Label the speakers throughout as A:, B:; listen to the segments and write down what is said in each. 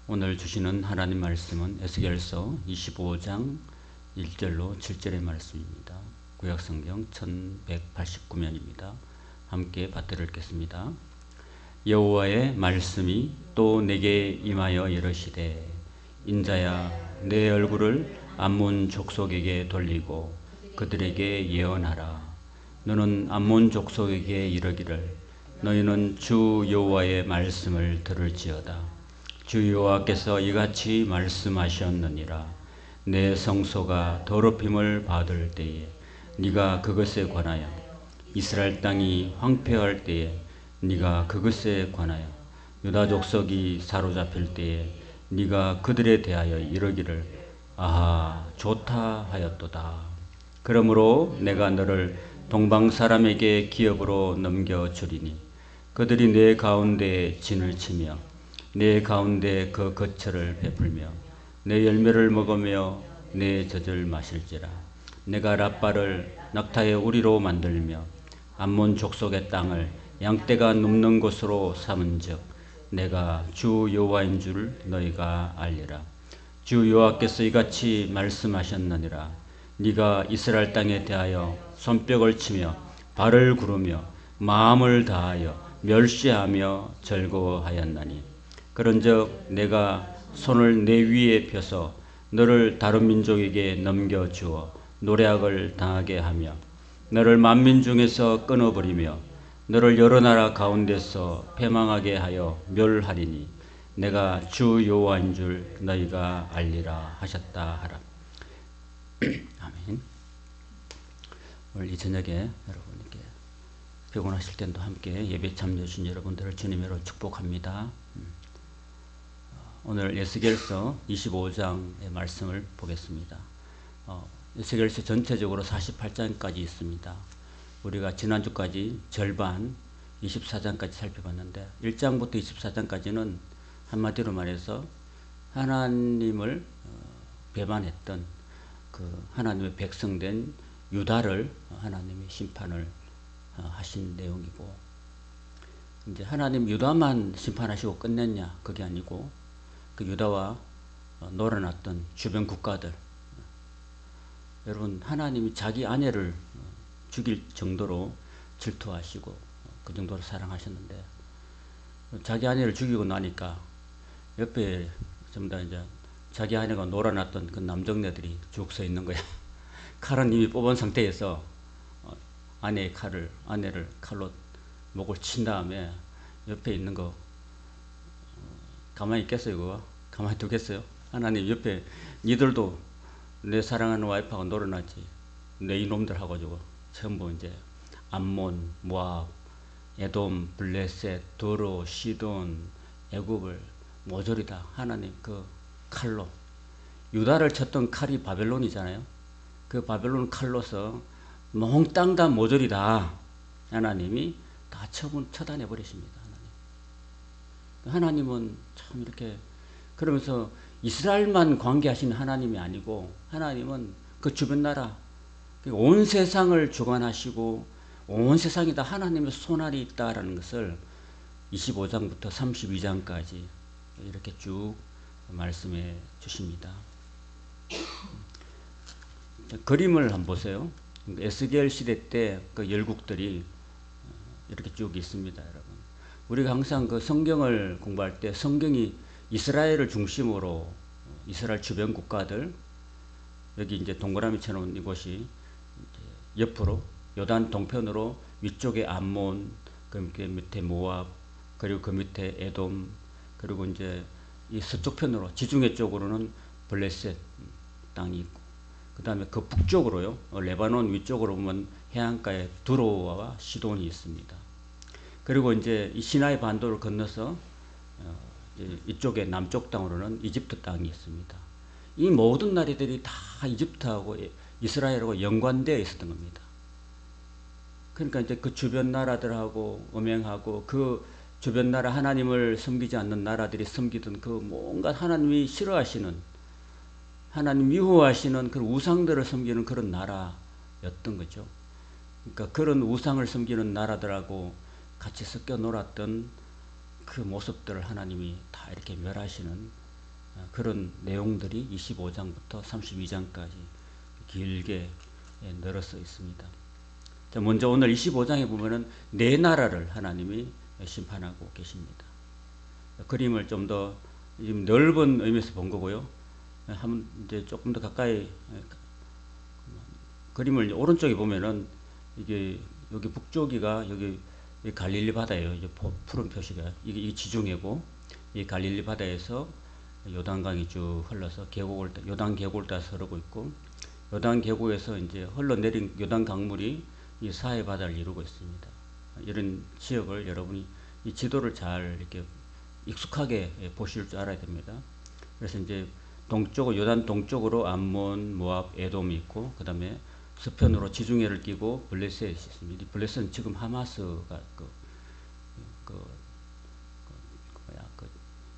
A: 오늘 주시는 하나님 말씀은 에스겔서 25장 1절로 7절의 말씀입니다. 구약성경 1189면입니다. 함께 받들어 읽겠습니다. 여호와의 말씀이 또 내게 임하여 이르시되 인자야 내 얼굴을 암몬 족속에게 돌리고 그들에게 예언하라. 너는 암몬 족속에게 이르기를 너희는 주 여호와의 말씀을 들을지어다. 주 여호와께서 이같이 말씀하셨느니라. 내 성소가 더럽힘을 받을 때에 네가 그것에 관하여 이스라엘 땅이 황폐할 때에 네가 그것에 관하여 유다 족속이 사로잡힐 때에 네가 그들에 대하여 이르기를 아하 좋다 하였도다. 그러므로 내가 너를 동방 사람에게 기업으로 넘겨주리니 그들이 내 가운데에 진을 치며 내 가운데 그 거처를 베풀며 내 열매를 먹으며 내 젖을 마실지라. 내가 랍바를 낙타의 우리로 만들며 암몬 족속의 땅을 양떼가 눕는 곳으로 삼은즉 내가 주 여호와인 줄 너희가 알리라. 주 여호와께서 이같이 말씀하셨느니라. 네가 이스라엘 땅에 대하여 손뼉을 치며 발을 구르며 마음을 다하여 멸시하며 즐거워하였나니 그런즉 내가 손을 내 위에 펴서 너를 다른 민족에게 넘겨주어 노략을 당하게 하며 너를 만민 중에서 끊어버리며 너를 여러 나라 가운데서 패망하게 하여 멸하리니 내가 주 여호와인 줄 너희가 알리라 하셨다 하라. 아멘. 오늘 이 저녁에 여러분께 피곤하실 텐도 함께 예배 참여해 주신 여러분들을 주님으로 축복합니다. 오늘 에스겔서 25장의 말씀을 보겠습니다. 에스겔서 전체적으로 48장까지 있습니다. 우리가 지난주까지 절반 24장까지 살펴봤는데 1장부터 24장까지는 한마디로 말해서 하나님을 배반했던 그 하나님의 백성된 유다를 하나님이 심판을 하신 내용이고, 이제 하나님 유다만 심판하시고 끝냈냐? 그게 아니고 그 유다와 놀아났던 주변 국가들, 여러분 하나님이 자기 아내를 죽일 정도로 질투하시고 그 정도로 사랑하셨는데 자기 아내를 죽이고 나니까 옆에 전부 다 이제 자기 아내가 놀아났던 그 남정네들이 쭉 서 있는 거야. 칼은 이미 뽑은 상태에서 아내를 칼로 목을 친 다음에 옆에 있는 거 가만히 있겠어요? 그거 가만히 두겠어요? 하나님 옆에 니들도 내 사랑하는 와이프하고 놀아났지. 내 이놈들 하고지고 전부 이제 암몬, 모압, 에돔, 블레셋, 도로, 시돈, 애굽을 모조리 다 하나님 그 칼로, 유다를 쳤던 칼이 바벨론이잖아요. 그 바벨론 칼로서 몽땅 다 모조리 다 하나님이 다 처단해 버리십니다. 하나님은 참 이렇게 그러면서 이스라엘만 관계하시는 하나님이 아니고 하나님은 그 주변 나라 온 세상을 주관하시고 온 세상이 다 하나님의 손안에 있다라는 것을 25장부터 32장까지 이렇게 쭉 말씀해 주십니다. 그림을 한번 보세요. 에스겔 시대 때 그 열국들이 이렇게 쭉 있습니다, 여러분. 우리가 항상 그 성경을 공부할 때 성경이 이스라엘을 중심으로 이스라엘 주변 국가들, 여기 이제 동그라미 쳐놓은 이곳이 옆으로 요단 동편으로 위쪽에 암몬, 그 밑에 모압, 그리고 그 밑에 에돔, 그리고 이제 이 서쪽 편으로 지중해 쪽으로는 블레셋 땅이 있고, 그 다음에 그 북쪽으로요, 레바논 위쪽으로 보면 해안가에 두로와 시돈이 있습니다. 그리고 이제 이 시나이 반도를 건너서 이쪽에 남쪽 땅으로는 이집트 땅이 있습니다. 이 모든 나라들이 다 이집트하고 이스라엘하고 연관되어 있었던 겁니다. 그러니까 이제 그 주변 나라들하고 음행하고 그 주변 나라 하나님을 섬기지 않는 나라들이 섬기던 그 뭔가 하나님이 싫어하시는, 하나님 미워하시는 그런 우상들을 섬기는 그런 나라였던 거죠. 그러니까 그런 우상을 섬기는 나라들하고 같이 섞여 놀았던 그 모습들을 하나님이 다 이렇게 멸하시는 그런 내용들이 25장부터 32장까지 길게 늘어서 있습니다. 자, 먼저 오늘 25장에 보면은 네 나라를 하나님이 심판하고 계십니다. 그림을 좀 더 넓은 의미에서 본 거고요. 한번 이제 조금 더 가까이 그림을 오른쪽에 보면은 이게 여기 북쪽이가 여기 갈릴리 바다예요. 이제 푸른 표시가 이게 지중해고 이 갈릴리 바다에서 요단강이 쭉 흘러서 요단 계곡을 따라서 흐르고 있고 요단 계곡에서 이제 흘러내린 요단 강물이 이 사해 바다를 이루고 있습니다. 이런 지역을 여러분이 이 지도를 잘 이렇게 익숙하게 보실 줄 알아야 됩니다. 그래서 이제 동쪽으로 요단 동쪽으로 암몬, 모압, 에돔이 있고 그다음에 서편으로 지중해를 끼고 블레셋이 있습니다. 블레셋은 지금 하마스가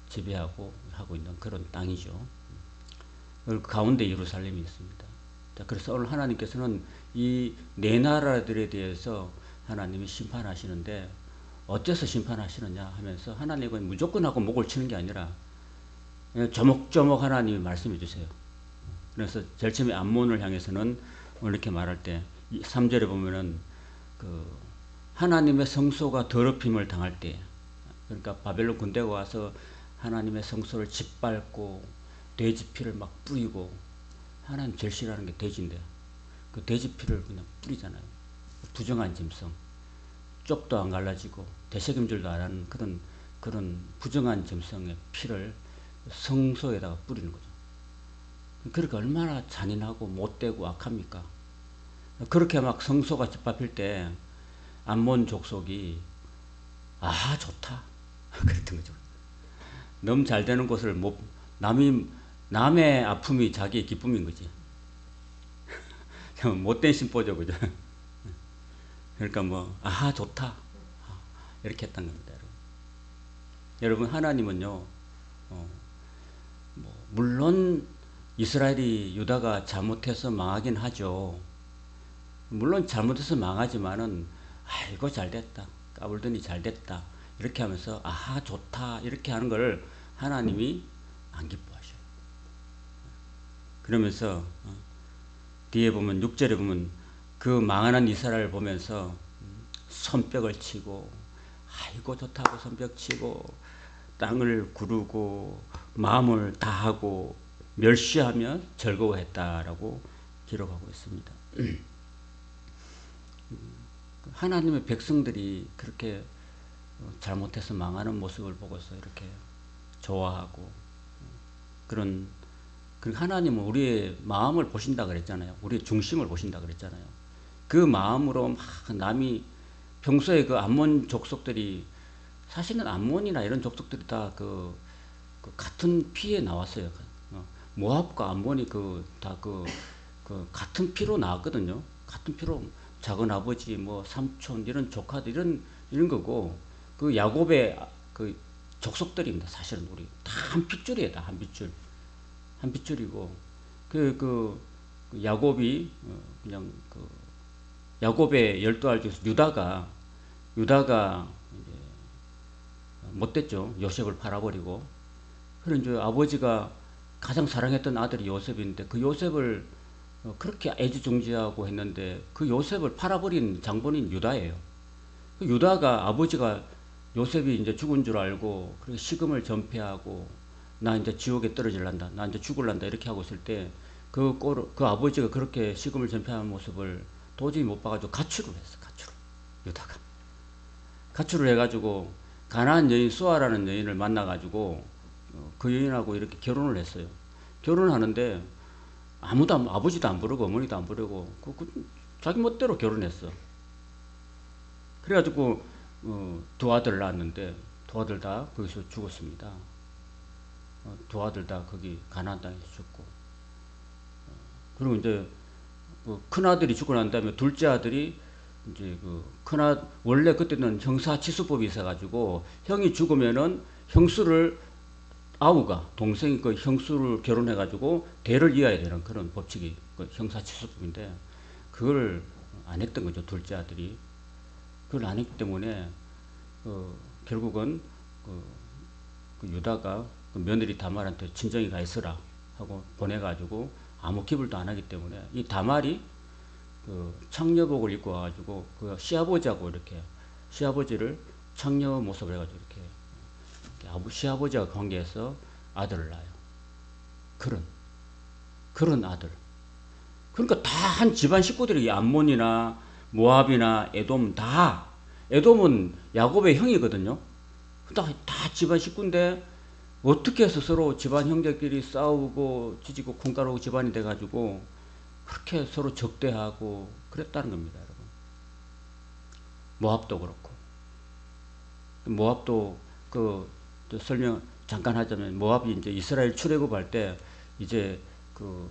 A: 지배하고 하고 있는 그런 땅이죠. 그 가운데 예루살렘이 있습니다. 자, 그래서 오늘 하나님께서는 이 네 나라들에 대해서 하나님이 심판하시는데 어째서 심판하시느냐 하면서 하나님은 무조건 하고 목을 치는 게 아니라 조목조목 하나님이 말씀해 주세요. 그래서 제일 처음에 암몬을 향해서는 오늘 이렇게 말할 때 3절에 보면은 하나님의 성소가 더럽힘을 당할 때, 그러니까 바벨론 군대가 와서 하나님의 성소를 짓밟고 돼지 피를 막 뿌리고, 하나님 제일 싫어하는 게 돼지인데 그 돼지 피를 그냥 뿌리잖아요. 부정한 짐승, 쪽도 안 갈라지고 되새김질도 안 하는 그런 부정한 짐승의 피를 성소에다가 뿌리는 거죠. 그러니까 얼마나 잔인하고 못되고 악합니까? 그렇게 막 성소가 짓밟힐 때 암몬 족속이 아 좋다 그랬던 거죠. 너무 잘 되는 곳을 남의 아픔이 자기의 기쁨인 거지. 못된 심보죠, 그죠? 그러니까 아 좋다 이렇게 했던 겁니다. 여러분 하나님은요, 물론 이스라엘이 유다가 잘못해서 망하긴 하죠. 물론 잘못해서 망하지만은 아이고 잘됐다, 까불더니 잘됐다 이렇게 하면서 아 좋다 이렇게 하는 걸 하나님이 안 기뻐하셔요. 그러면서 뒤에 보면 6절에 보면 그 망하는 이스라엘을 보면서 손뼉을 치고 아이고 좋다고 손뼉 치고 땅을 구르고 마음을 다하고 멸시하며 즐거워했다라고 기록하고 있습니다. 하나님의 백성들이 그렇게 잘못해서 망하는 모습을 보고서 이렇게 좋아하고 하나님은 우리의 마음을 보신다 그랬잖아요. 우리의 중심을 보신다 그랬잖아요. 그 마음으로 막 남이 평소에 그 암몬 족속들이 사실은 암몬이나 이런 족속들이 다 같은 피에 나왔어요. 모압과 암몬이 다 같은 피로 나왔거든요. 같은 피로 작은 아버지, 삼촌, 이런 조카들, 이런 거고, 야곱의 족속들입니다. 사실은 우리 다 한 핏줄이에요. 다 한 핏줄. 한 핏줄이고, 야곱이, 야곱의 12알 중에서 유다가 이제 못됐죠. 요셉을 팔아버리고. 그런 이제 아버지가 가장 사랑했던 아들이 요셉인데 그 요셉을 그렇게 애지중지하고 했는데 그 요셉을 팔아버린 장본인 유다예요. 그 유다가 아버지가 요셉이 이제 죽은 줄 알고 그렇게 식음을 전폐하고 나 이제 지옥에 떨어질란다, 나 이제 죽을란다 이렇게 하고 있을 때 그 아버지가 그렇게 식음을 전폐하는 모습을 도저히 못 봐가지고 가출을 했어. 유다가 가출을 해가지고 가나안 여인 수아라는 여인을 만나가지고 그 여인하고 이렇게 결혼을 했어요. 결혼하는데 아버지도 안 부르고 어머니도 안 부르고 자기 멋대로 결혼했어. 그래가지고 두 아들을 낳았는데 두 아들 다 거기서 죽었습니다. 두 아들 다 거기 가나안 땅에서 죽고, 그리고 이제 큰 아들이 죽고 난 다음에 둘째 아들이 이제 원래 그때는 형사치수법이 있어가지고 형이 죽으면은 형수를 아우가 동생이 그 형수를 결혼해가지고 대를 이어야 되는 그런 법칙이 형사치수법인데 그걸 안 했던 거죠. 둘째 아들이 그걸 안 했기 때문에 결국은 유다가 그 며느리 다말한테 친정에 가 있으라 하고 보내가지고 아무 기불도 안 하기 때문에 이 다말이 그 창녀복을 입고 와가지고 그 시아버지하고 이렇게 시아버지를 창녀 모습을 해가지고 이렇게 시아버지와 관계해서 아들을 낳아요. 그런 아들. 그러니까 다 한 집안 식구들이 암몬이나 모압이나 에돔 다 에돔은 야곱의 형이거든요. 다 집안 식구인데 어떻게 해서 서로 집안 형제끼리 싸우고 지지고 콩가루 집안이 돼가지고 그렇게 서로 적대하고 그랬다는 겁니다, 여러분. 모압도 그렇고. 모압도 그 설명 잠깐 하자면 모압이 이제 이스라엘 출애굽할 때 이제 그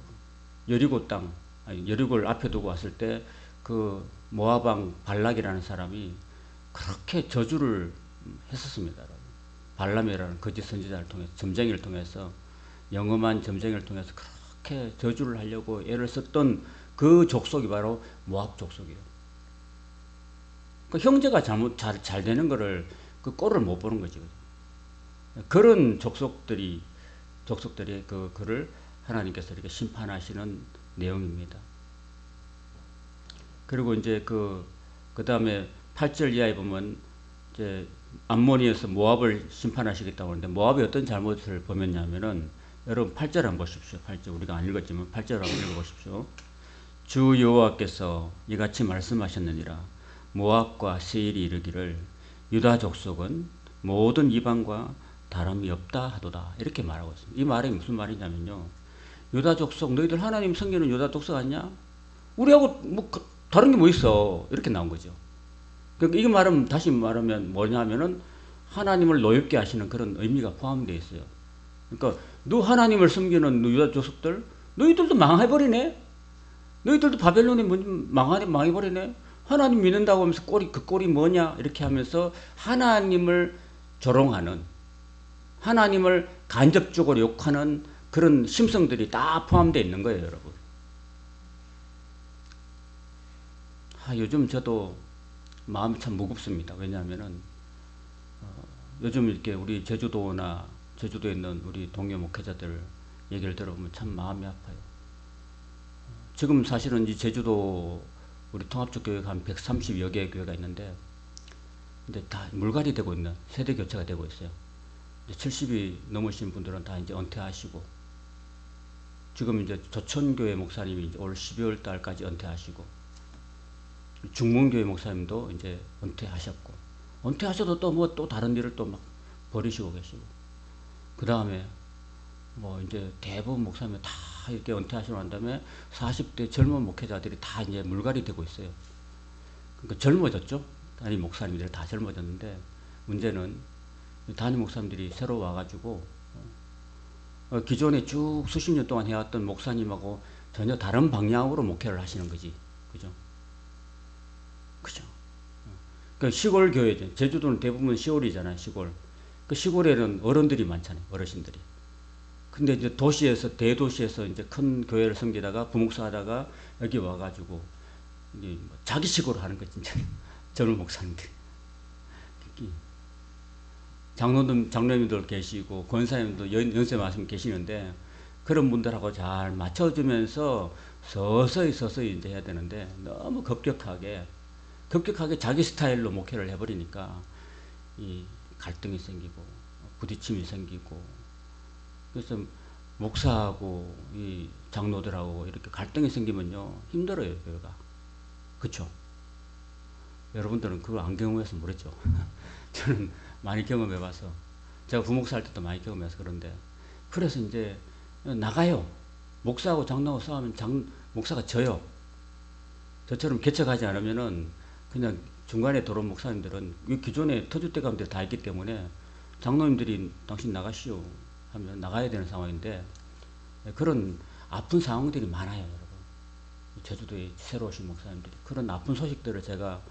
A: 여리고 땅 여리고를 앞에 두고 왔을 때 그 모압 왕 발락이라는 사람이 그렇게 저주를 했었습니다, 여러분. 발람이라는 거짓 선지자를 통해서 점쟁이를 통해서 영험한 점쟁이를 통해서 그렇게 저주를 하려고 애를 썼던 그 족속이 바로 모압 족속이에요. 그 형제가 잘 되는 거를 그 꼴을 못 보는 거지. 그런 족속들이 그를 하나님께서 이렇게 심판하시는 내용입니다. 그리고 이제 그 다음에 8절 이하에 보면 이제 암몬이어서 모압을 심판하시겠다고 하는데 모압이 어떤 잘못을 범했냐면은 여러분 8절 한번 보십시오. 8절 우리가 안 읽었지만 8절 한번 읽어보십시오. 주 여호와께서 이같이 말씀하셨느니라. 모압과 세일이 이르기를 유다 족속은 모든 이방과 다름이 없다 하도다. 이렇게 말하고 있습니다. 이 말이 무슨 말이냐면요. 유다 족속 너희들 하나님 섬기는 유다 족속 아니냐? 우리하고 뭐 다른 게 뭐 있어? 이렇게 나온 거죠. 그러니까 이게 말은 다시 말하면 뭐냐면은 하나님을 노엽게 하시는 그런 의미가 포함되어 있어요. 그러니까 너 하나님을 섬기는 유다 족속들 너희들도 망해버리네. 너희들도 바벨론이 망해버리네. 하나님 믿는다고 하면서 그 꼴이 뭐냐 이렇게 하면서 하나님을 조롱하는 하나님을 간접적으로 욕하는 그런 심성들이 다 포함되어 있는 거예요, 여러분. 요즘 저도 마음이 참 무겁습니다. 왜냐하면은 요즘 이렇게 우리 제주도에 있는 우리 동료 목회자들 얘기를 들어보면 참 마음이 아파요. 지금 사실은 이 제주도 우리 통합적 교회가 한 130여 개의 교회가 있는데 이제 다 물갈이 되고 있는 세대 교체가 되고 있어요. 70이 넘으신 분들은 다 이제 은퇴하시고 지금 이제 조천교회 목사님이 이제 올 12월 달까지 은퇴하시고 중문교회 목사님도 이제 은퇴하셨고 은퇴하셔도 또 뭐 또 다른 일을 또 막 버리시고 계시고 그 다음에 뭐 이제 대부분 목사님 다 이렇게 은퇴하시고 난 다음에 40대 젊은 목회자들이 다 이제 물갈이 되고 있어요. 그러니까 젊어졌죠. 담임 목사님들이 다 젊어졌는데 문제는 담임 목사님들이 새로 와가지고 기존에 쭉 수십 년 동안 해왔던 목사님하고 전혀 다른 방향으로 목회를 하시는 거지. 그죠? 그 시골 교회죠. 제주도는 대부분 시골이잖아요, 시골. 그 시골에는 어른들이 많잖아요, 어르신들이. 근데 이제 대도시에서 이제 큰 교회를 섬기다가 부목사 하다가 여기 와가지고 이제 자기식으로 하는 거 진짜. 젊은 목사님들. 장로님들 계시고, 권사님도 연세 말씀 계시는데, 그런 분들하고 잘 맞춰주면서 서서히 이제 해야 되는데, 너무 급격하게 자기 스타일로 목회를 해버리니까 이 갈등이 생기고 부딪힘이 생기고 그래서 목사하고 이 장로들하고 이렇게 갈등이 생기면요 힘들어요 교회가. 그쵸? 여러분들은 그걸 안 경험해서 모르죠. 저는 많이 경험해봐서 제가 부목사 할 때도 많이 경험해서 그런데 그래서 이제 나가요. 목사하고 장로하고 싸우면 목사가 져요. 저처럼 개척하지 않으면은 그냥 중간에 들어온 목사님들은 기존에 터줏대 감들 다 있기 때문에 장로님들이 당신 나가시오 하면 나가야 되는 상황인데 그런 아픈 상황들이 많아요, 여러분. 제주도에 새로 오신 목사님들이 그런 아픈 소식들을 제가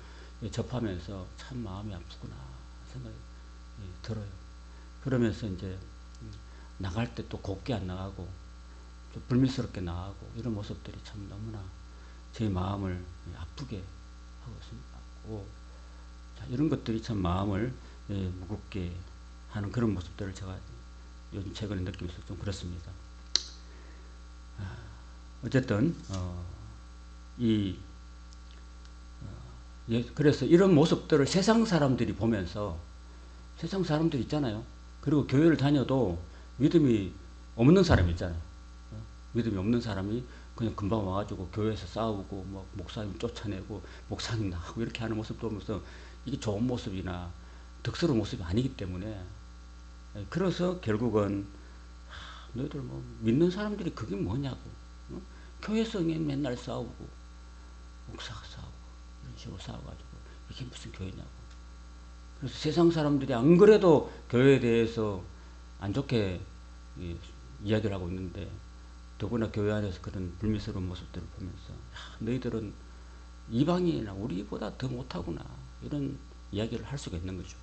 A: 접하면서 참 마음이 아프구나 생각이 들어요. 그러면서 이제 나갈 때 또 곱게 안 나가고 좀 불미스럽게 나가고 이런 모습들이 참 너무나 제 마음을 아프게 하고 있습니다. 자, 이런 것들이 참 마음을 무겁게 하는 그런 모습들을 제가 요즘 최근에 느끼면서 좀 그렇습니다. 어쨌든 그래서 이런 모습들을 세상 사람들이 보면서, 세상 사람들 있잖아요. 그리고 교회를 다녀도 믿음이 없는 사람 있잖아요. 믿음이 없는 사람이 그냥 금방 와가지고 교회에서 싸우고 뭐 목사님 쫓아내고 목사님 나하고 이렇게 하는 모습도 보면서 이게 좋은 모습이나 덕스러운 모습이 아니기 때문에, 그래서 결국은 너희들 뭐 믿는 사람들이 그게 뭐냐고, 교회에서 맨날 싸우고 목사가 싸우고 이런 식으로 싸워가지고 이게 무슨 교회냐고. 그래서 세상 사람들이 안 그래도 교회에 대해서 안 좋게 이야기를 하고 있는데, 더구나 교회 안에서 그런 불미스러운 모습들을 보면서 너희들은 이방인이나 우리보다 더 못하구나, 이런 이야기를 할 수가 있는 거죠.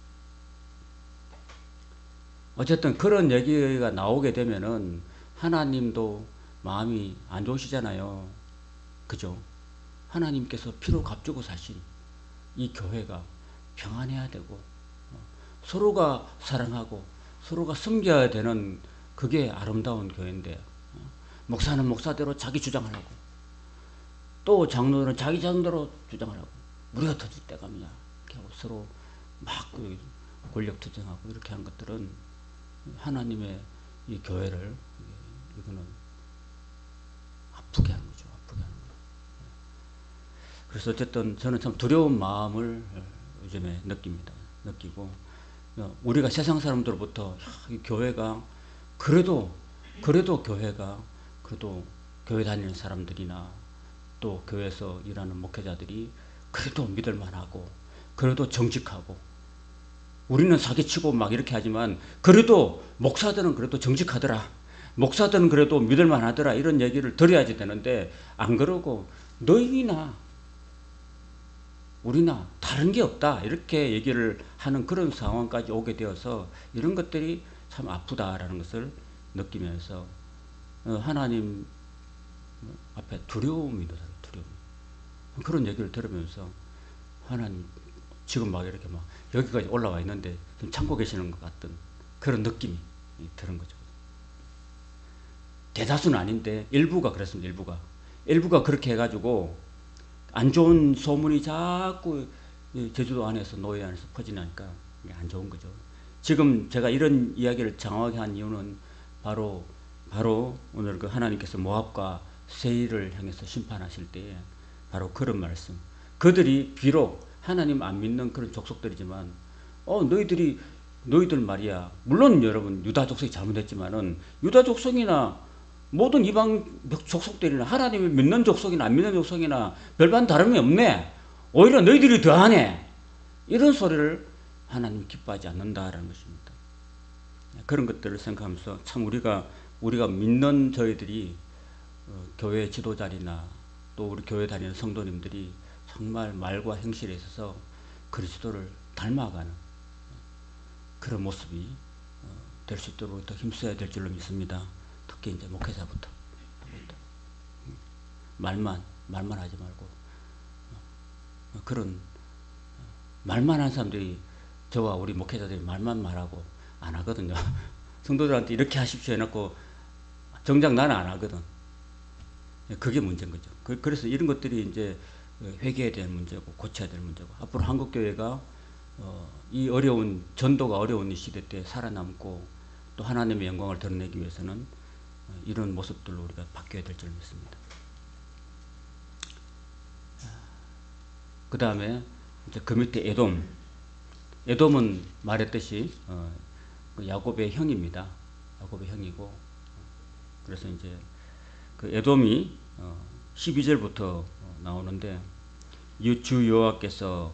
A: 어쨌든 그런 얘기가 나오게 되면은 하나님도 마음이 안 좋으시잖아요. 그죠? 하나님께서 피로 값주고 사신 이 교회가 평안해야 되고, 서로가 사랑하고 서로가 섬겨야 되는 그게 아름다운 교회인데, 목사는 목사대로 자기 주장하려고, 또 장로는 자기 장로대로 주장하려고, 우리가 터질 때가 뭐냐 이렇게 하고 서로 막 권력 투쟁하고 이렇게 하는 것들은 하나님의 이 교회를 이거는 아프게 하는 거죠. 아프게 하는 거죠. 그래서 어쨌든 저는 참 두려운 마음을 요즘에 느끼고, 우리가 세상 사람들로부터 이 교회가 그래도 교회가 그래도 교회 다니는 사람들이나 또 교회에서 일하는 목회자들이 그래도 믿을만하고 그래도 정직하고, 우리는 사기치고 막 이렇게 하지만 그래도 목사들은 그래도 정직하더라, 목사들은 그래도 믿을만하더라, 이런 얘기를 들어야지 되는데, 안 그러고 너희나 우리나 다른 게 없다 이렇게 얘기를 하는 그런 상황까지 오게 되어서 이런 것들이 참 아프다라는 것을 느끼면서 하나님 앞에 두려움이 들어요. 두려움. 그런 얘기를 들으면서 하나님 지금 막 이렇게 막 여기까지 올라와 있는데 좀 참고 계시는 것 같은 그런 느낌이 드는 거죠. 대다수는 아닌데 일부가 그렇습니다. 일부가 그렇게 해가지고 안 좋은 소문이 자꾸 제주도 안에서, 노예 안에서 퍼지니까 안 좋은 거죠. 지금 제가 이런 이야기를 장황하게 한 이유는 바로 오늘 그 하나님께서 모압과 세일을 향해서 심판하실 때에 바로 그런 말씀. 그들이 비록 하나님 안 믿는 그런 족속들이지만, 너희들 말이야. 물론 여러분 유다 족속이 잘못했지만은 유다 족속이나 모든 이방 족속들이나 하나님을 믿는 족속이나 안 믿는 족속이나 별반 다름이 없네. 오히려 너희들이 더하네. 이런 소리를 하나님 기뻐하지 않는다라는 것입니다. 그런 것들을 생각하면서 참 우리가 믿는 저희들이 교회 지도자리나 또 우리 교회 다니는 성도님들이 정말 말과 행실에 있어서 그리스도를 닮아가는 그런 모습이 될 수 있도록 더 힘써야 될 줄로 믿습니다. 특히 이제 목회자부터 말만 하지 말고, 그런 말만 하는 사람들이 저와 우리 목회자들이 말만 말하고 안 하거든요. 성도들한테 이렇게 하십시오 해놓고 정작 나는 안 하거든. 그게 문제인 거죠. 그래서 이런 것들이 이제 회개해야 될 문제고 고쳐야 될 문제고, 앞으로 한국교회가 이 전도가 어려운 이 시대 때 살아남고 또 하나님의 영광을 드러내기 위해서는 이런 모습들로 우리가 바뀌어야 될 줄 믿습니다. 그 다음에 이제 그 밑에 에돔은 말했듯이 야곱의 형입니다. 야곱의 형이고, 그래서 이제 그 에돔이 12절부터 나오는데, 주 여호와께서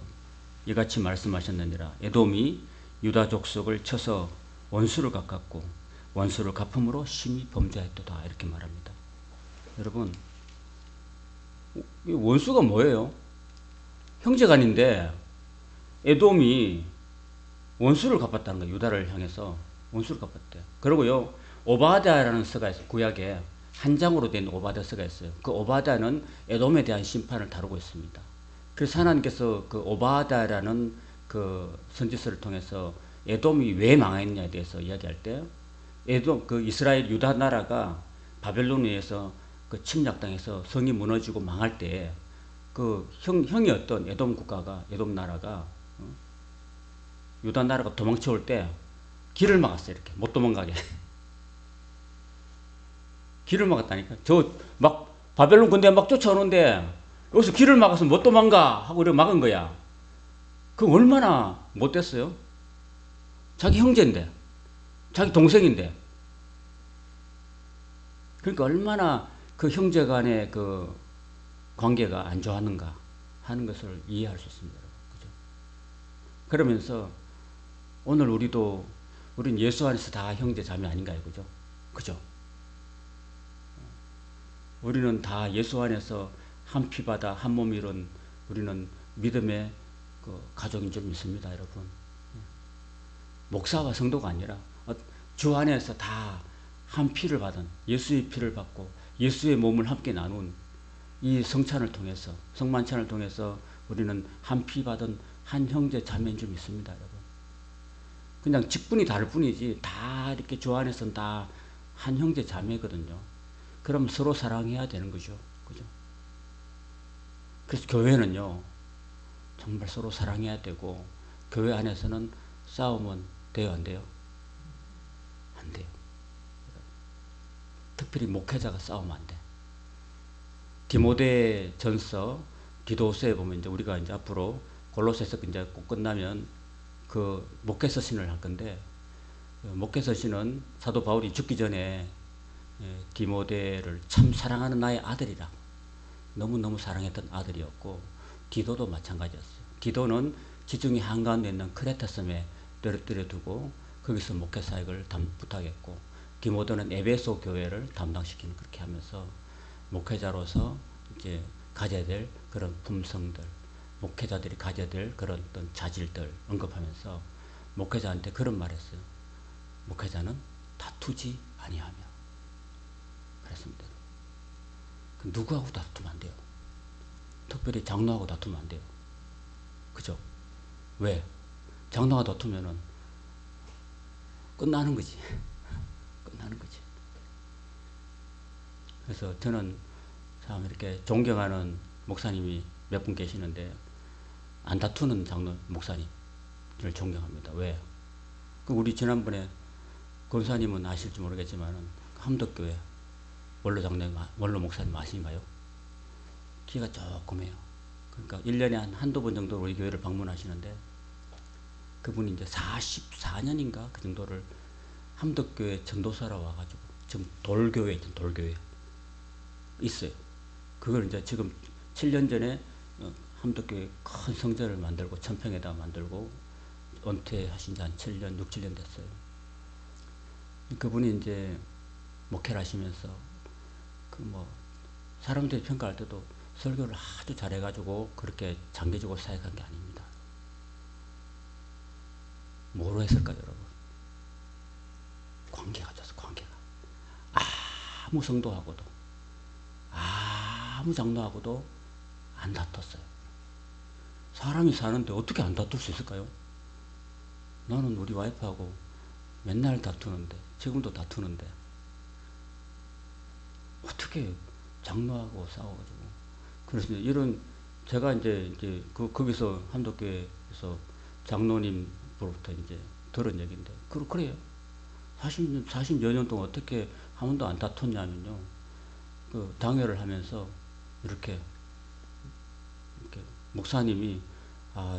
A: 이같이 말씀하셨느니라. 에돔이 유다 족속을 쳐서 원수를 갚았고 원수를 갚음으로 심히 범죄했도다, 이렇게 말합니다. 여러분, 원수가 뭐예요? 형제간인데 에돔이 원수를 갚았다는 거예요. 유다를 향해서 원수를 갚았대요. 그리고요, 오바댜라는 서가 있어요. 구약에 한 장으로 된 오바댜서가 있어요. 그 오바댜는 에돔에 대한 심판을 다루고 있습니다. 그래서 하나님께서 그 오바댜라는 그 선지서를 통해서 에돔이 왜 망했냐에 대해서 이야기할 때, 에돔 그 이스라엘 유다 나라가 바벨론에 의해서 그 침략당해서 성이 무너지고 망할 때 그 형이었던 에돔 국가가 에돔 나라가 유다 나라가 도망쳐 올 때 길을 막았어요. 이렇게 못 도망가게 길을 막았다니까. 저 막 바벨론 군대 막 쫓아오는데 여기서 길을 막아서 못 도망가 하고 이렇게 막은 거야. 그 얼마나 못됐어요? 자기 형제인데, 자기 동생인데. 그러니까 얼마나 그 형제 간의 그 관계가 안 좋았는가 하는 것을 이해할 수 있습니다. 그죠? 그러면서 오늘 우린 예수 안에서 다 형제 자매 아닌가요? 그죠? 그죠? 우리는 다 예수 안에서 한 피바다 한 몸 이룬 우리는 믿음의 그 가족인 줄 믿습니다, 여러분. 목사와 성도가 아니라 주 안에서 다 한 피를 받은 예수의 피를 받고 예수의 몸을 함께 나눈 이 성찬을 통해서 성만찬을 통해서 우리는 한 피 받은 한 형제 자매인 줄 믿습니다, 여러분. 그냥 직분이 다를 뿐이지 다 이렇게 주 안에서는 다 한 형제 자매거든요. 그럼 서로 사랑해야 되는 거죠, 그죠? 그래서 교회는요 정말 서로 사랑해야 되고 교회 안에서는 싸움은 돼요, 안 돼요? 안 돼요. 특별히 목회자가 싸우면 안 돼. 디모데 전서 디도서에 보면 이제 우리가 이제 앞으로 골로새서 이제 꼭 끝나면 그 목회서 신을 할 건데 목회서 신은 사도 바울이 죽기 전에 디모데를 참 사랑하는 나의 아들이라 너무너무 사랑했던 아들이었고 디도도 마찬가지였어요. 디도는 지중해 한가운데 있는 크레타 섬에 떨어뜨려 두고 거기서 목회 사역을 부탁했고 디모데는 에베소 교회를 담당시키는 그렇게 하면서 목회자로서 이제 가져야 될 그런 품성들, 목회자들이 가져야 될 그런 어떤 자질들 언급하면서 목회자한테 그런 말했어요. 목회자는 다투지 아니하며. 그랬습니다. 누구하고 다투면 안 돼요. 특별히 장로하고 다투면 안 돼요. 그죠? 왜? 장로하고 다투면은 끝나는 거지. 끝나는 거지. 그래서 저는 참 이렇게 존경하는 목사님이 몇 분 계시는데 안 다투는 장로 목사님을 존경합니다. 왜? 그 우리 지난번에 권사님은 아실지 모르겠지만은 함덕교회 원로 목사님 아신가요? 키가 조그매요. 그러니까 1년에 한두 번 정도 우리 교회를 방문하시는데 그분이 이제 44년인가 그 정도를 함덕교회 전도사로 와가지고 지금 돌교회 있던 돌교회 있어요. 그걸 이제 지금 7년 전에 함덕교회 큰 성전을 만들고 천평에다 만들고 은퇴하신 지 한 7년, 6, 7년 됐어요. 그분이 이제 목회를 하시면서 그 뭐 사람들이 평가할 때도 설교를 아주 잘해가지고 그렇게 장기적으로 사역한 게 아닙니다. 뭐로 했을까요, 여러분? 관계가 좋았어, 관계가. 아무 성도하고도, 아무 장로하고도 안 다퉜어요. 사람이 사는데 어떻게 안 다툴 수 있을까요? 나는 우리 와이프하고 맨날 다투는데, 지금도 다투는데, 어떻게 장로하고 싸워가지고. 그래서 이런, 제가 이제 거기서 함덕교회에서 장로님으로부터 이제 들은 얘기인데, 그래요. 40여 년 동안 어떻게 한 번도 안 다퉜냐면요. 그 당회를 하면서 이렇게 목사님이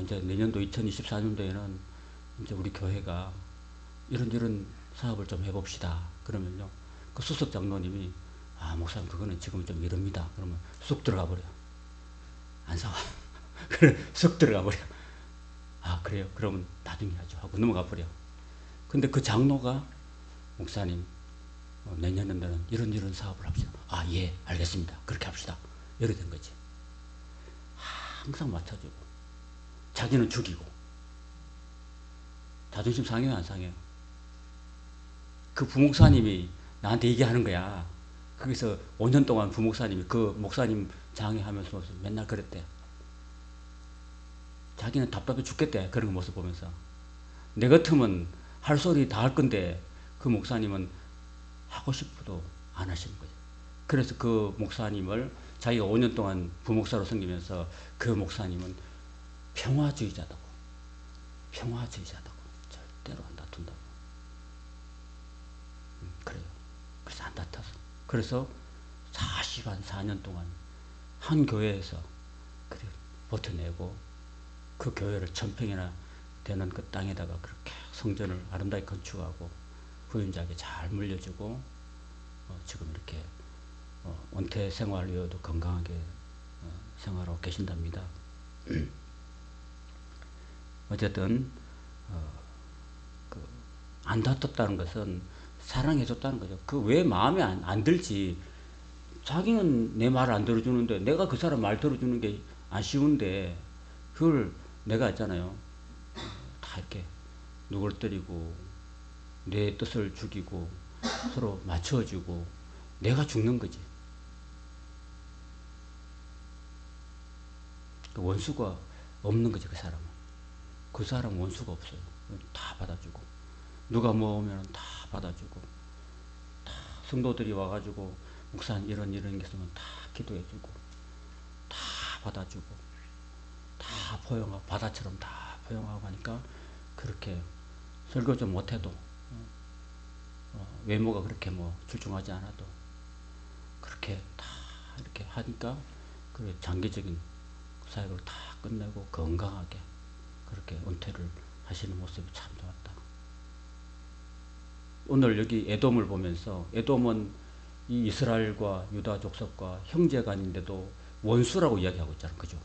A: 이제 내년도 2024년도에는 이제 우리 교회가 이런 사업을 좀 해봅시다. 그러면요. 그 수석 장로님이 목사님 그거는 지금 좀 이릅니다. 그러면 쑥 들어가 버려. 안 사와. 그래 쑥 들어가 버려. 그래요. 그러면 나중에 하죠. 하고 넘어가 버려. 근데 그 장로가 목사님 내년에는 이런 사업을 합시다. 예, 알겠습니다. 그렇게 합시다. 이래 된 거지. 항상 맞춰주고 자기는 죽이고. 자존심 상해요, 안 상해요? 그 부목사님이 나한테 얘기하는 거야. 거기서 5년 동안 부목사님이 그 목사님 장애하면서 맨날 그랬대. 자기는 답답해 죽겠대. 그런 모습 보면서. 내 같으면 할 소리 다 할 건데 그 목사님은 하고 싶어도 안 하시는 거죠. 그래서 그 목사님을 자기가 5년 동안 부목사로 섬기면서 그 목사님은 평화주의자다고. 평화주의자다고. 절대로 안 다툰다고. 그래요. 그래서 안 다퉈서. 그래서 40한 4년 동안 한 교회에서 그래 버텨내고 그 교회를 1000평이나 되는 그 땅에다가 그렇게 성전을 아름답게 건축하고 후임자에게 잘 물려주고 지금 이렇게 은퇴 생활 이후에도 건강하게 생활하고 계신답니다. 어쨌든 안 다퉜다는 것은 사랑해줬다는 거죠. 그 왜 마음에 안 들지? 자기는 내 말을 안 들어주는데 내가 그 사람 말 들어주는 게 아쉬운데 그걸 내가 했잖아요. 다 이렇게 누굴거리고 내 뜻을 죽이고 서로 맞춰주고 내가 죽는 거지. 그 원수가 없는 거지. 그 사람은. 그 사람은 원수가 없어요. 다 받아주고 누가 뭐 오면 다 받아주고 다 성도들이 와가지고 목사님 이런 게 있으면 다 기도해주고 다 받아주고 다 포용하고 바다처럼 다 포용하고 하니까 그렇게 설교 좀 못해도 외모가 그렇게 뭐 출중하지 않아도 그렇게 다 이렇게 하니까 그 장기적인 사역을 다 끝내고 건강하게 그렇게 은퇴를 하시는 모습이 참 좋았다. 오늘 여기 에돔을 보면서 에돔은 이 이스라엘과 유다 족속과 형제간인데도 원수라고 이야기하고 있잖아. 그죠?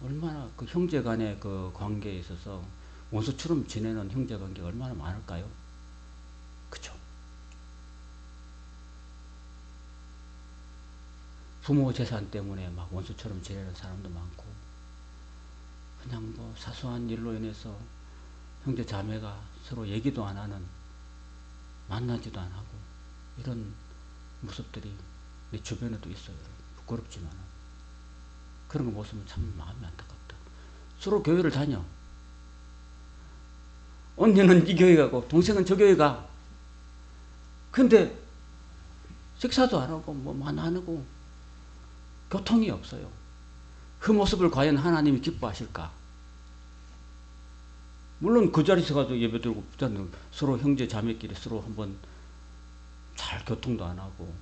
A: 얼마나 그 형제간의 그 관계에 있어서 원수처럼 지내는 형제관계가 얼마나 많을까요? 그죠? 부모 재산 때문에 막 원수처럼 지내는 사람도 많고 그냥 뭐 사소한 일로 인해서 형제 자매가 서로 얘기도 안 하는 만나지도 안 하고 이런 모습들이 내 주변에도 있어요. 부끄럽지만 그런 거 모습은 참 마음이 안타깝다. 서로 교회를 다녀. 언니는 이 교회 가고 동생은 저 교회 가. 근데 식사도 안 하고 뭐 안 하고 교통이 없어요. 그 모습을 과연 하나님이 기뻐하실까? 물론 그 자리에서 가서 예배드리고 서로 형제 자매끼리 서로 한번 잘 교통도 안 하고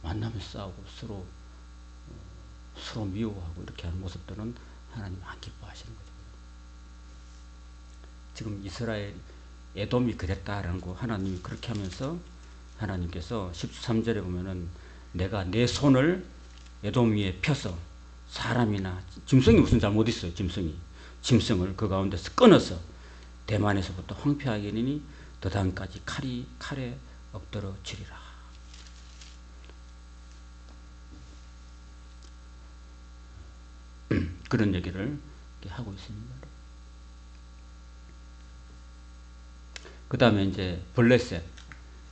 A: 만나면 싸우고 서로 미워하고 이렇게 하는 모습들은 하나님 안 기뻐하시는 거죠. 지금 이스라엘 에돔이 그랬다라는 거 하나님이 그렇게 하면서 하나님께서 13절에 보면은 내가 내 손을 에돔 위에 펴서 사람이나 짐승이 무슨 잘못 있어요. 짐승을 그 가운데서 끊어서 대만에서부터 황폐하게 하리니 더단까지 칼에 엎드러지리라. 그런 얘기를 하고 있습니다. 그 다음에 이제 블레셋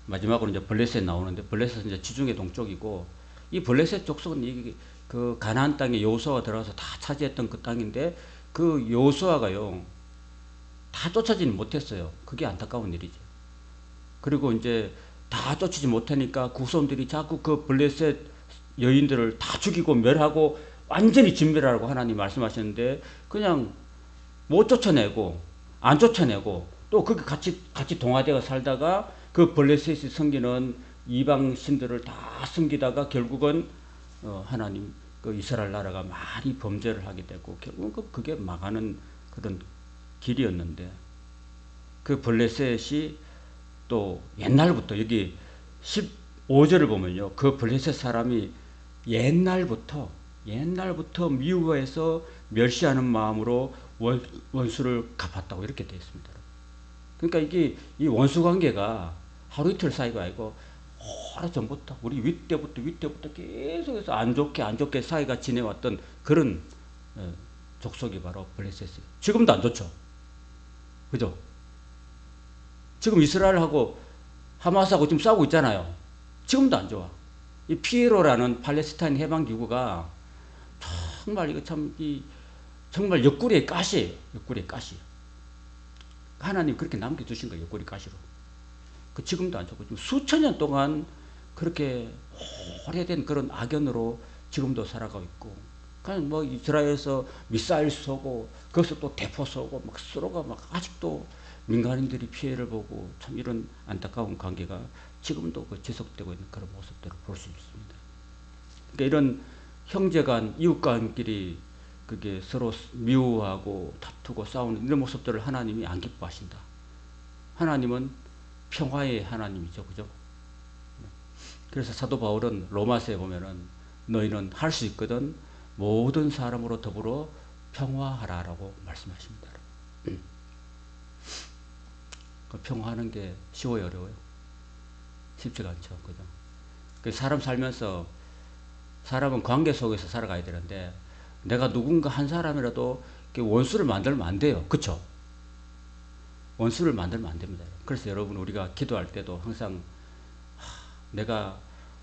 A: 마지막으로 이제 블레셋 나오는데 블레셋은 이제 지중해 동쪽이고 이 블레셋 족속은 이 그 가나안 땅에 여호수아가 들어가서 다 차지했던 그 땅인데 그 여호수아가요 다 쫓아지는 못했어요. 그게 안타까운 일이죠. 그리고 이제 다 쫓지 못하니까 구손들이 자꾸 그 블레셋 여인들을 다 죽이고 멸하고 완전히 진멸하라고 하나님 말씀하셨는데 그냥 못 쫓아내고 안 쫓아내고 또 거기 같이 동화되어 살다가 그 블레셋이 섬기는 이방 신들을 다 섬기다가 결국은 하나님 그 이스라엘 나라가 많이 범죄를 하게 되고 결국은 그게 망하는 그런 길이었는데 그 블레셋이 또 옛날부터 여기 15절을 보면요 그 블레셋 사람이 옛날부터 미워해서 멸시하는 마음으로 원수를 갚았다고 이렇게 되어 있습니다. 그러니까 이게 이 원수 관계가 하루 이틀 사이가 아니고 오래전부터 우리 윗때부터 계속해서 안 좋게 사이가 지내왔던 그런 족속이 바로 블레셋이에요. 지금도 안 좋죠. 그죠? 지금 이스라엘하고 하마스하고 지금 싸우고 있잖아요. 지금도 안 좋아. 이 피에로라는 팔레스타인 해방기구가 정말 이거 참 정말 옆구리에 가시예요. 옆구리에 가시. 하나님 그렇게 남겨두신 거예요. 옆구리 가시로. 그 지금도 안 좋고 지금 수천 년 동안 그렇게 오래된 그런 악연으로 지금도 살아가고 있고, 그냥 뭐 이스라엘에서 미사일 쏘고 거기서 또 대포 쏘고 막 서로가 막 아직도 민간인들이 피해를 보고, 참 이런 안타까운 관계가 지금도 그 지속되고 있는 그런 모습들을 볼 수 있습니다. 그러니까 이런 형제간 이웃간끼리 그게 서로 미워하고 다투고 싸우는 이런 모습들을 하나님이 안 기뻐하신다. 하나님은 평화의 하나님이죠, 그죠? 그래서 사도 바울은 로마서에 보면은 너희는 할 수 있거든 모든 사람으로 더불어 평화하라라고 말씀하십니다. 그 평화하는 게 쉬워요, 어려워요? 쉽지가 않죠, 그죠? 그 사람 살면서 사람은 관계 속에서 살아가야 되는데, 내가 누군가 한 사람이라도 원수를 만들면 안 돼요, 그쵸? 원수를 만들면 안 됩니다. 그래서 여러분, 우리가 기도할 때도 항상 내가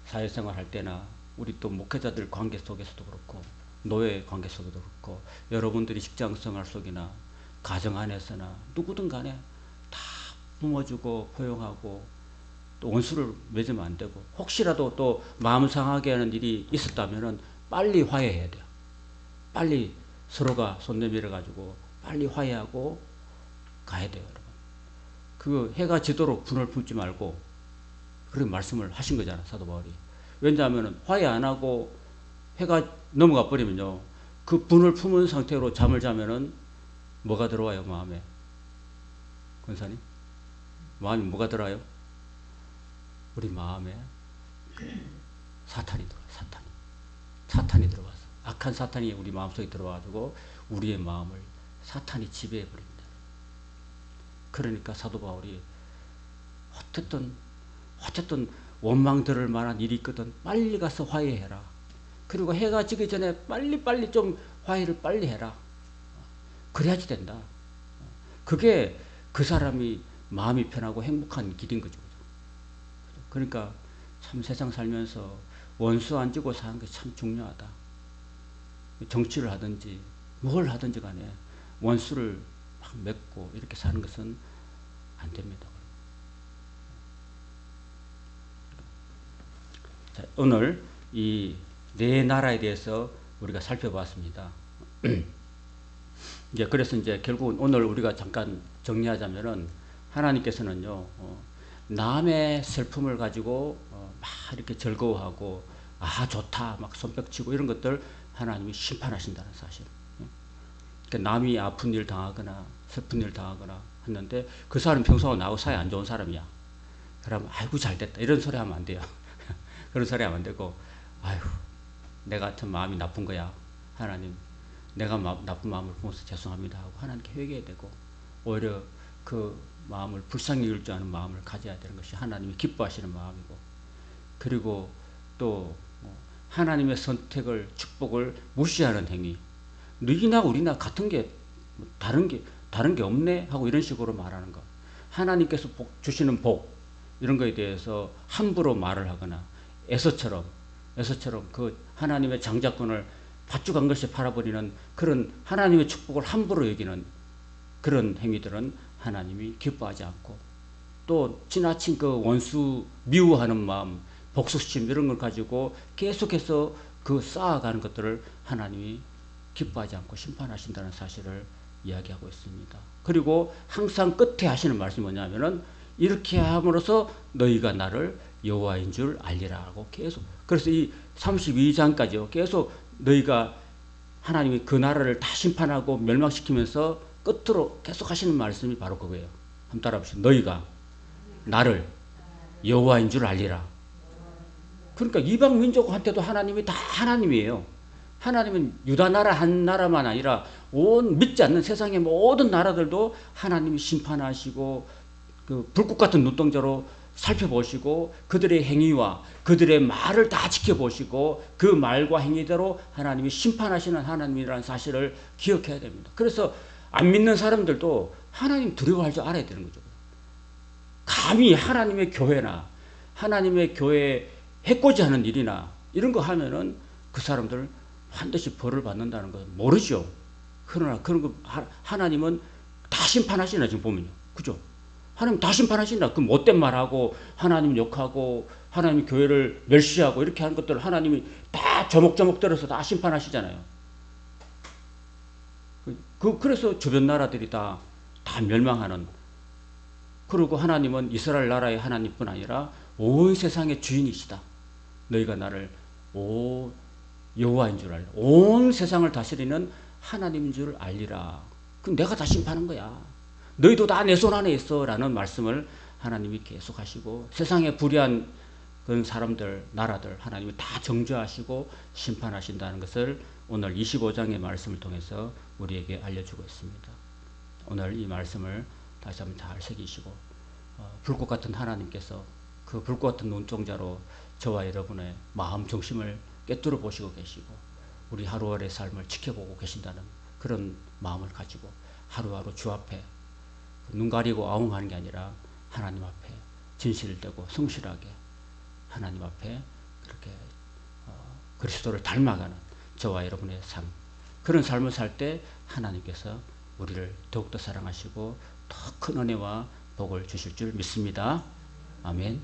A: 사회생활 할 때나 우리 또 목회자들 관계 속에서도 그렇고 노예 관계 속에도 그렇고 여러분들이 직장생활 속이나 가정 안에서나 누구든 간에 다 품어주고 포용하고 또 원수를 맺으면 안 되고, 혹시라도 또 마음 상하게 하는 일이 있었다면은 빨리 화해해야 돼요. 빨리 서로가 손 내밀어 가지고 빨리 화해하고 가야 돼요, 여러분. 그 해가 지도록 분을 품지 말고, 그런 말씀을 하신 거잖아, 사도 바울이. 왜냐하면 화해 안 하고 해가 넘어가 버리면요, 그 분을 품은 상태로 잠을 자면은 뭐가 들어와요, 마음에? 권사님? 마음에 뭐가 들어와요? 우리 마음에 사탄이 들어와요, 사탄이 들어와서, 악한 사탄이 우리 마음속에 들어와가지고 우리의 마음을 사탄이 지배해버립니다. 그러니까 사도 바울이 어쨌든 원망 들을 만한 일이 있거든 빨리 가서 화해해라. 그리고 해가 지기 전에 빨리 좀 화해를 빨리 해라. 그래야지 된다. 그게 그 사람이 마음이 편하고 행복한 길인 거죠. 그러니까 참 세상 살면서 원수 안 지고 사는 게 참 중요하다. 정치를 하든지 뭘 하든지 간에 원수를 막 맺고 이렇게 사는 것은 안 됩니다. 자, 오늘 이 네 나라에 대해서 우리가 살펴봤습니다. 이제 그래서 이제 결국은 오늘 우리가 잠깐 정리하자면은, 하나님께서는요, 남의 슬픔을 가지고 막 이렇게 즐거워하고 좋다 막 손뼉치고 이런 것들 하나님이 심판하신다는 사실. 그러니까 남이 아픈 일 당하거나 슬픈 일 당하거나 했는데 그 사람 평소하고 나하고 사이 안 좋은 사람이야. 그러면 아이고 잘됐다 이런 소리 하면 안 돼요. 그런 소리 하면 안 되고, 아이고 내가 같은 마음이 나쁜 거야, 하나님 내가 나쁜 마음을 품어서 죄송합니다 하고 하나님께 회개해야 되고, 오히려 그 마음을 불쌍히 여길 줄 아는 마음을 가져야 되는 것이 하나님이 기뻐하시는 마음이고, 그리고 또 하나님의 선택을 축복을 무시하는 행위, 너희나 우리나 같은 게 다른 게 없네 하고 이런 식으로 말하는 것, 하나님께서 주시는 복 이런 거에 대해서 함부로 말을 하거나 에서처럼 그 하나님의 장자권을 밧줄간 것이 팔아버리는 그런 하나님의 축복을 함부로 여기는 그런 행위들은 하나님이 기뻐하지 않고, 또 지나친 그 원수 미워하는 마음, 복수심 이런 걸 가지고 계속해서 그 쌓아가는 것들을 하나님이 기뻐하지 않고 심판하신다는 사실을 이야기하고 있습니다. 그리고 항상 끝에 하시는 말씀이 뭐냐면은, 이렇게 함으로써 너희가 나를 여호와인 줄 알리라고 계속, 그래서 이 32장까지요 계속 너희가 하나님이 그 나라를 다 심판하고 멸망시키면서 끝으로 계속 하시는 말씀이 바로 그거예요. 한번 따라 보시죠. 너희가 나를 여호와인 줄 알리라. 그러니까 이방 민족한테도 하나님이 다 하나님이에요. 하나님은 유다 나라 한 나라만 아니라 온 믿지 않는 세상의 모든 나라들도 하나님이 심판하시고 그 불꽃 같은 눈동자로 살펴보시고 그들의 행위와 그들의 말을 다 지켜보시고 그 말과 행위대로 하나님이 심판하시는 하나님이라는 사실을 기억해야 됩니다. 그래서 안 믿는 사람들도 하나님 두려워할 줄 알아야 되는 거죠. 감히 하나님의 교회나 하나님의 교회에 해코지하는 일이나 이런 거 하면은 그 사람들 반드시 벌을 받는다는 거 모르죠. 그러나 그런 거 하나님은 다 심판하시나 지금 보면요. 그죠? 하나님 다 심판하신다. 그 못된 말하고 하나님 욕하고 하나님 교회를 멸시하고 이렇게 하는 것들을 하나님이 다 조목조목 들어서 다 심판하시잖아요. 그래서 주변 나라들이 다 멸망하는. 그리고 하나님은 이스라엘 나라의 하나님뿐 아니라 온 세상의 주인이시다. 너희가 나를 여호와인 줄 알라. 온 세상을 다스리는 하나님인 줄 알리라. 그럼 내가 다 심판한 거야. 너희도 다 내 손 안에 있어 라는 말씀을 하나님이 계속 하시고 세상에 불의한 그런 사람들, 나라들 하나님이 다 정죄하시고 심판하신다는 것을 오늘 25장의 말씀을 통해서 우리에게 알려주고 있습니다. 오늘 이 말씀을 다시 한번 잘 새기시고 불꽃 같은 하나님께서 그 불꽃 같은 눈동자로 저와 여러분의 마음 중심을 꿰뚫어 보시고 계시고 우리 하루하루의 삶을 지켜보고 계신다는 그런 마음을 가지고 하루하루 주 앞에 눈 가리고 아웅하는 게 아니라 하나님 앞에 진실을 떼고 성실하게 하나님 앞에 그렇게 그리스도를 닮아가는 저와 여러분의 삶, 그런 삶을 살 때 하나님께서 우리를 더욱더 사랑하시고 더 큰 은혜와 복을 주실 줄 믿습니다. 아멘.